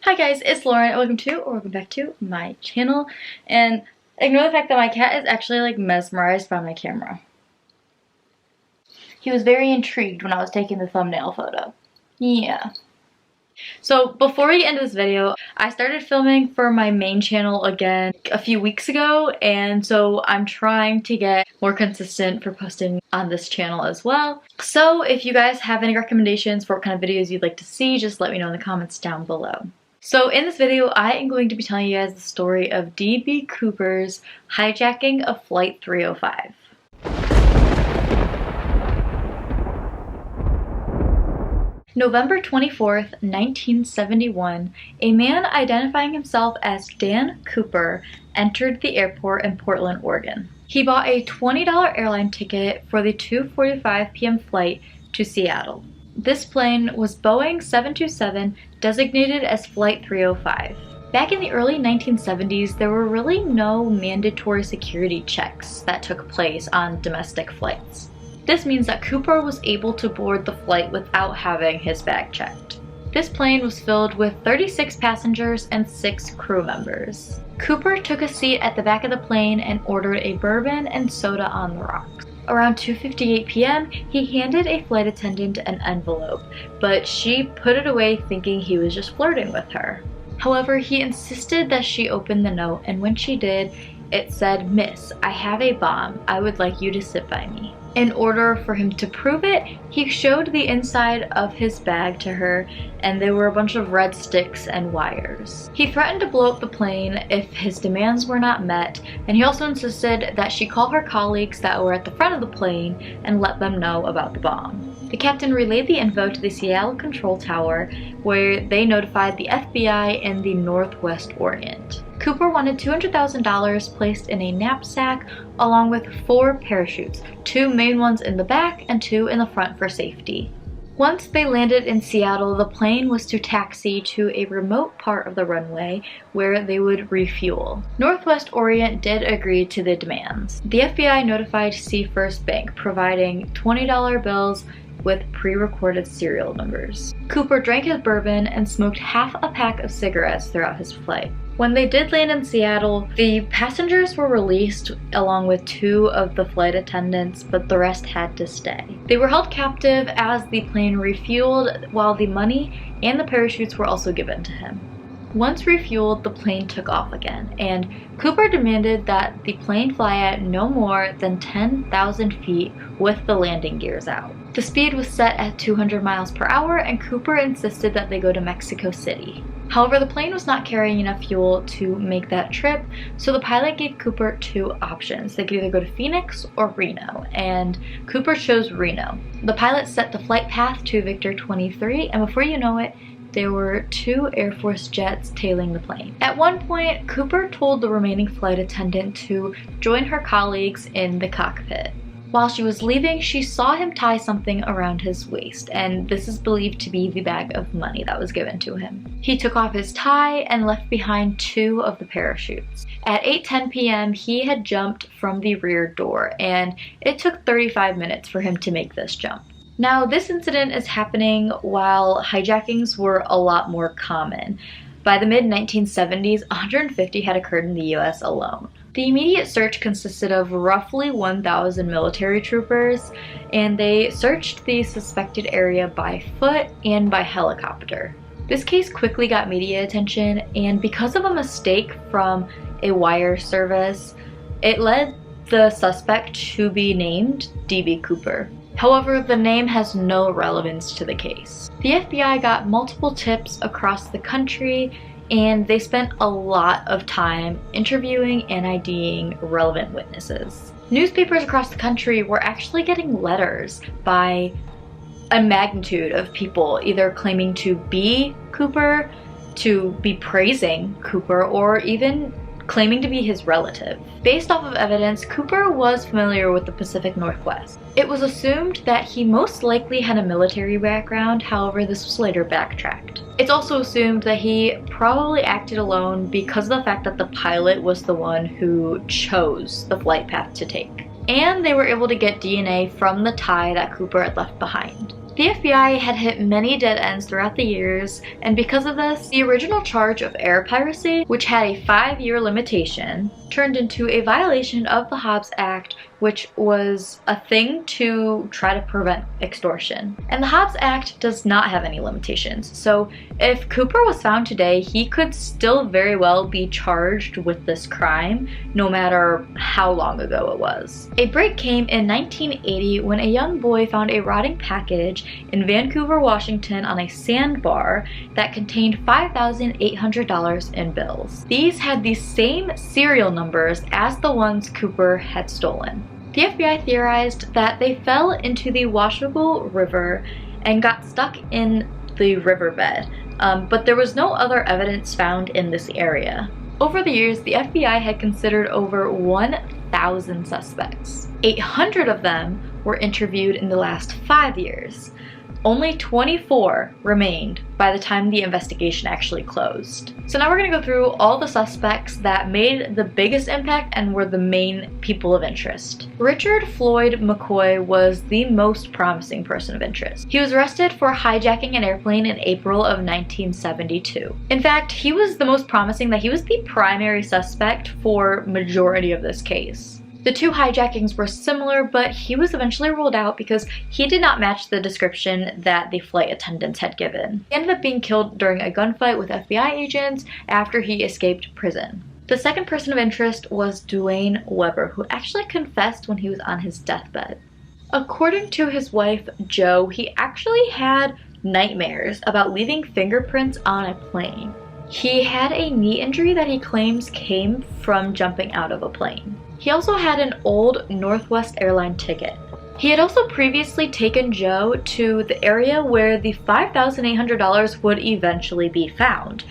Hi guys, it's Lauren. Welcome back to my channel. And ignore the fact that my cat is actually like mesmerized by my camera. He was very intrigued when I was taking the thumbnail photo. Yeah. So before we get into this video, I started filming for my main channel again a few weeks ago, and so I'm trying to get more consistent for posting on this channel as well. So if you guys have any recommendations for what kind of videos you'd like to see, just let me know in the comments down below. So in this video, I am going to be telling you guys the story of D.B. Cooper's hijacking of Flight 305. November 24th, 1971, a man identifying himself as Dan Cooper entered the airport in Portland, Oregon. He bought a $20 airline ticket for the 2:45 p.m. flight to Seattle. This plane was Boeing 727, designated as Flight 305. Back in the early 1970s, there were really no mandatory security checks that took place on domestic flights. This means that Cooper was able to board the flight without having his bag checked. This plane was filled with 36 passengers and 6 crew members. Cooper took a seat at the back of the plane and ordered a bourbon and soda on the rocks. Around 2:58 p.m., he handed a flight attendant an envelope, but she put it away thinking he was just flirting with her. However, he insisted that she open the note, and when she did, it said, "Miss, I have a bomb. I would like you to sit by me." In order for him to prove it, he showed the inside of his bag to her, and there were a bunch of red sticks and wires. He threatened to blow up the plane if his demands were not met, and he also insisted that she call her colleagues that were at the front of the plane and let them know about the bomb. The captain relayed the info to the Seattle Control Tower, where they notified the FBI in the Northwest Orient. Cooper wanted $200,000 placed in a knapsack along with 4 parachutes, 2 main ones in the back and 2 in the front for safety. Once they landed in Seattle, the plane was to taxi to a remote part of the runway where they would refuel. Northwest Orient did agree to the demands. The FBI notified Seafirst Bank, providing $20 bills with pre-recorded serial numbers. Cooper drank his bourbon and smoked half a pack of cigarettes throughout his flight. When they did land in Seattle, the passengers were released along with 2 of the flight attendants, but the rest had to stay. They were held captive as the plane refueled, while the money and the parachutes were also given to him. Once refueled, the plane took off again, and Cooper demanded that the plane fly at no more than 10,000 feet with the landing gears out. The speed was set at 200 miles per hour, and Cooper insisted that they go to Mexico City. However, the plane was not carrying enough fuel to make that trip, so the pilot gave Cooper 2 options. They could either go to Phoenix or Reno, and Cooper chose Reno. The pilot set the flight path to Victor 23, and before you know it, there were 2 Air Force jets tailing the plane. At one point, Cooper told the remaining flight attendant to join her colleagues in the cockpit. While she was leaving, she saw him tie something around his waist, and this is believed to be the bag of money that was given to him. He took off his tie and left behind 2 of the parachutes. At 8:10 p.m., he had jumped from the rear door, and it took 35 minutes for him to make this jump. Now, this incident is happening while hijackings were a lot more common. By the mid-1970s, 150 had occurred in the US alone. The immediate search consisted of roughly 1,000 military troopers, and they searched the suspected area by foot and by helicopter. This case quickly got media attention, and because of a mistake from a wire service, it led the suspect to be named D.B. Cooper. However, the name has no relevance to the case. The FBI got multiple tips across the country, and they spent a lot of time interviewing and IDing relevant witnesses. Newspapers across the country were actually getting letters by a magnitude of people either claiming to be Cooper, to be praising Cooper, or even claiming to be his relative. Based off of evidence, Cooper was familiar with the Pacific Northwest. It was assumed that he most likely had a military background, however, this was later backtracked. It's also assumed that he probably acted alone because of the fact that the pilot was the one who chose the flight path to take. And they were able to get DNA from the tie that Cooper had left behind. The FBI had hit many dead ends throughout the years, and because of this, the original charge of air piracy, which had a 5-year limitation, turned into a violation of the Hobbs Act, which was a thing to try to prevent extortion. And the Hobbs Act does not have any limitations, so if Cooper was found today, he could still very well be charged with this crime, no matter how long ago it was. A break came in 1980 when a young boy found a rotting package in Vancouver, Washington on a sandbar that contained $5,800 in bills. These had the same serial numbers as the ones Cooper had stolen. The FBI theorized that they fell into the Washougal River and got stuck in the riverbed, but there was no other evidence found in this area. Over the years, the FBI had considered over 1,000 suspects. 800 of them were interviewed in the last 5 years. Only 24 remained by the time the investigation actually closed. So now we're going to go through all the suspects that made the biggest impact and were the main people of interest. Richard Floyd McCoy was the most promising person of interest. He was arrested for hijacking an airplane in April of 1972. In fact, he was the most promising, that he was the primary suspect for majority of this case. The two hijackings were similar, but he was eventually ruled out because he did not match the description that the flight attendants had given. He ended up being killed during a gunfight with FBI agents after he escaped prison. The second person of interest was Duane Weber, who actually confessed when he was on his deathbed. According to his wife, Jo, he actually had nightmares about leaving fingerprints on a plane. He had a knee injury that he claims came from jumping out of a plane. He also had an old Northwest airline ticket. He had also previously taken Jo to the area where the $5,800 would eventually be found.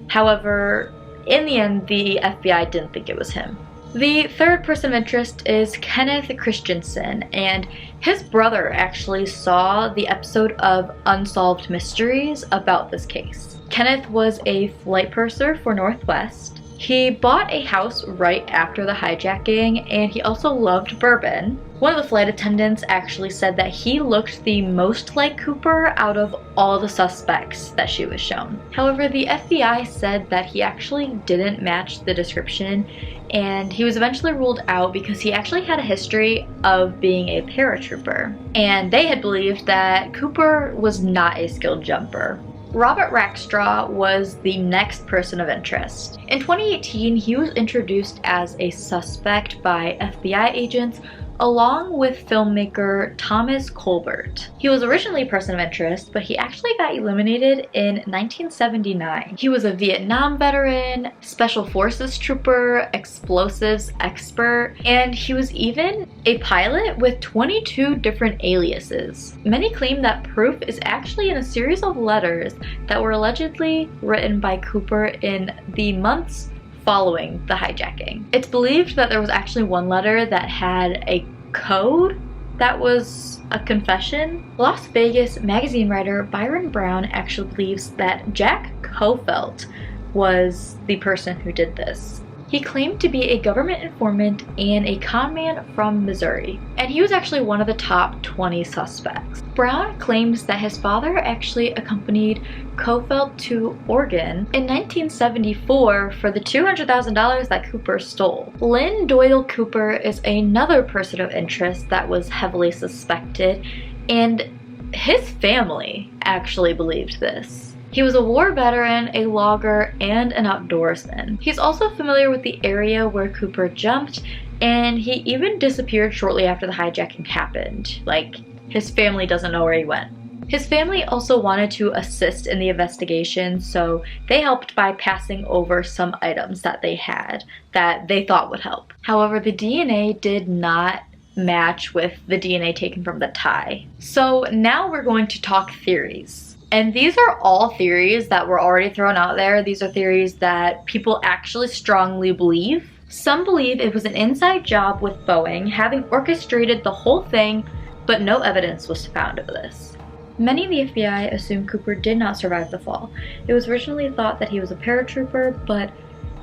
However, in the end, the FBI didn't think it was him. The third person of interest is Kenneth Christensen, and his brother actually saw the episode of Unsolved Mysteries about this case. Kenneth was a flight purser for Northwest. He bought a house right after the hijacking, and he also loved bourbon. One of the flight attendants actually said that he looked the most like Cooper out of all the suspects that she was shown. However, the FBI said that he actually didn't match the description, and he was eventually ruled out because he actually had a history of being a paratrooper, and they had believed that Cooper was not a skilled jumper. Robert Rackstraw was the next person of interest. In 2018, he was introduced as a suspect by FBI agents along with filmmaker Thomas Colbert. He was originally a person of interest, but he actually got eliminated in 1979. He was a Vietnam veteran, Special Forces trooper, explosives expert, and he was even a pilot with 22 different aliases. Many claim that proof is actually in a series of letters that were allegedly written by Cooper in the months following the hijacking. It's believed that there was actually one letter that had a code that was a confession. Las Vegas magazine writer Byron Brown actually believes that Jack Kofelt was the person who did this. He claimed to be a government informant and a conman from Missouri, and he was actually one of the top 20 suspects. Brown claims that his father actually accompanied Kofelt to Oregon in 1974 for the $200,000 that Cooper stole. Lynn Doyle Cooper is another person of interest that was heavily suspected, and his family actually believed this. He was a war veteran, a logger, and an outdoorsman. He's also familiar with the area where Cooper jumped, and he even disappeared shortly after the hijacking happened. Like, his family doesn't know where he went. His family also wanted to assist in the investigation, so they helped by passing over some items that they had that they thought would help. However, the DNA did not match with the DNA taken from the tie. So now we're going to talk theories. And these are all theories that were already thrown out there. These are theories that people actually strongly believe. Some believe it was an inside job with Boeing, having orchestrated the whole thing, but no evidence was found of this. Many in the FBI assume Cooper did not survive the fall. It was originally thought that he was a paratrooper, but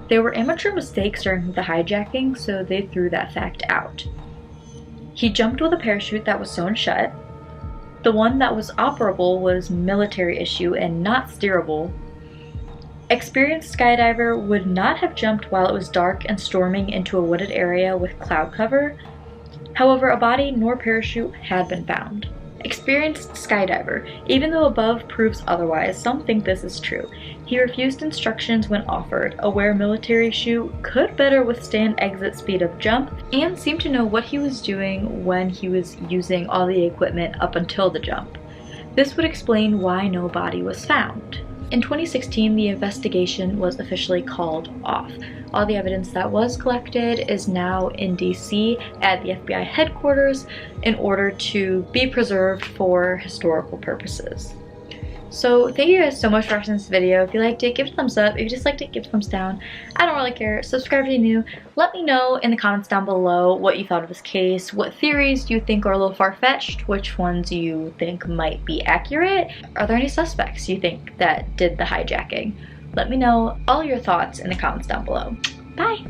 there were amateur mistakes during the hijacking, so they threw that fact out. He jumped with a parachute that was sewn shut. The one that was operable was military issue and not steerable. Experienced skydiver would not have jumped while it was dark and storming into a wooded area with cloud cover. However, a body nor parachute had been found. Experienced skydiver. Even though above proves otherwise, some think this is true. He refused instructions when offered, aware military chute could better withstand exit speed of jump, and seemed to know what he was doing when he was using all the equipment up until the jump. This would explain why no body was found. In 2016, the investigation was officially called off. All the evidence that was collected is now in DC at the FBI headquarters in order to be preserved for historical purposes. So thank you guys so much for watching this video. If you liked it, give it a thumbs up. If you disliked it, give it a thumbs down. I don't really care. Subscribe if you're new. Let me know in the comments down below what you thought of this case, what theories you think are a little far-fetched, which ones you think might be accurate. Are there any suspects you think that did the hijacking? Let me know all your thoughts in the comments down below. Bye!